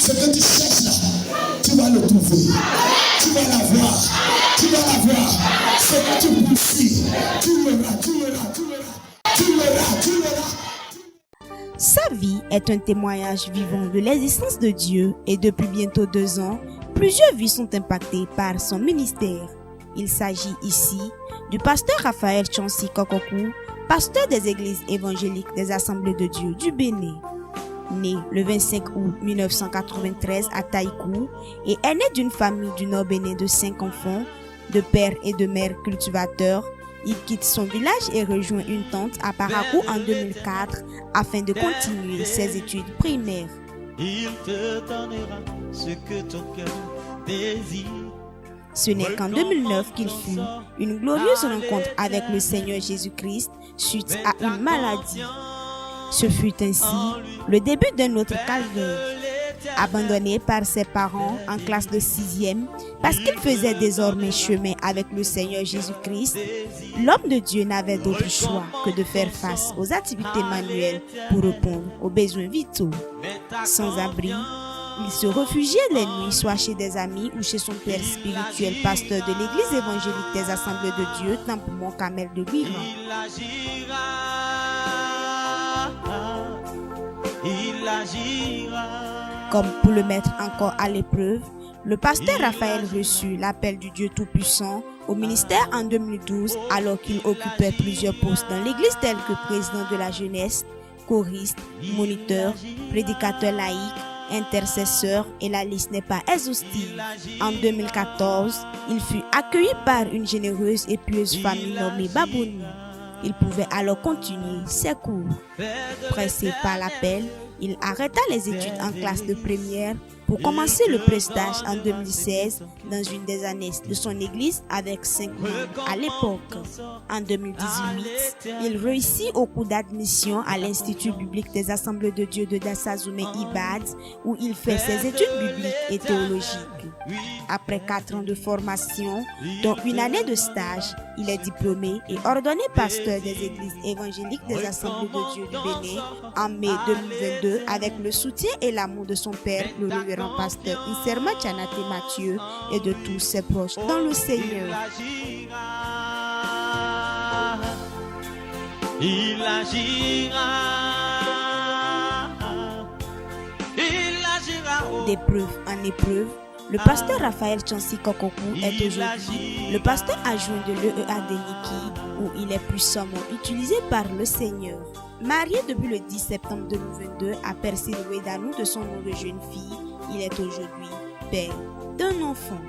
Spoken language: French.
Ce que tu cherches là, tu vas le trouver. Tu vas l'avoir. Tu vas l'avoir. Ce que tu poursuis, tu l'auras. Sa vie est un témoignage vivant de l'existence de Dieu et depuis bientôt 2 ans, plusieurs vies sont impactées par son ministère. Il s'agit ici du pasteur Raphaël Tchonsi Kokokou, pasteur des églises évangéliques des Assemblées de Dieu du Bénin. Né le 25 août 1993 à Taïkou et est né d'une famille du Nord Bénin de 5 enfants, de père et de mère cultivateurs, il quitte son village et rejoint une tante à Parakou en 2004 afin de continuer ses études primaires. Il te donnera ce que ton cœur désire. Ce n'est qu'en 2009 qu'il fut une glorieuse rencontre avec le Seigneur Jésus-Christ suite à une maladie. Ce fut ainsi le début d'un autre calvaire. Abandonné par ses parents en classe de 6e parce qu'il faisait désormais chemin avec le Seigneur Jésus-Christ, l'homme de Dieu n'avait d'autre choix que de faire face aux activités manuelles pour répondre aux besoins vitaux. Sans abri, il se réfugiait les nuits soit chez des amis ou chez son père spirituel, pasteur de l'église évangélique des Assemblées de Dieu, Temple Mont-Carmel de Guiran. Il agira. Comme pour le mettre encore à l'épreuve, le pasteur Raphaël reçut l'appel du Dieu Tout-Puissant au ministère en 2012 alors qu'il occupait plusieurs postes dans l'église tels que président de la jeunesse, choriste, moniteur, prédicateur laïque, intercesseur et la liste n'est pas exhaustive. En 2014, il fut accueilli par une généreuse et pieuse famille nommée Babouni. Il pouvait alors continuer ses cours. Pressé par l'appel, il arrêta les études en classe de première pour commencer le prestage en 2016 dans une des annexes de son église avec 5 membres à l'époque. En 2018, il réussit au cours d'admission à l'Institut biblique des Assemblées de Dieu de Dassazoumé Ibad où il fait ses études bibliques et théologiques. Après 4 ans de formation, dont une année de stage, il est diplômé et ordonné pasteur des églises évangéliques des Assemblées de Dieu du Bénin en mai 2022 avec le soutien et l'amour de son père, le révérend pasteur Inserma Tchanate Mathieu et de tous ses proches dans le Seigneur. Il agira. D'épreuve en épreuve, le pasteur Raphaël Tchonsi Kokokou est aujourd'hui le pasteur adjoint de l'EEA de Niki où il est puissamment utilisé par le Seigneur. Marié depuis le 10 septembre 2022 à Persil Wedanou de son nom de jeune fille, il est aujourd'hui père d'un enfant.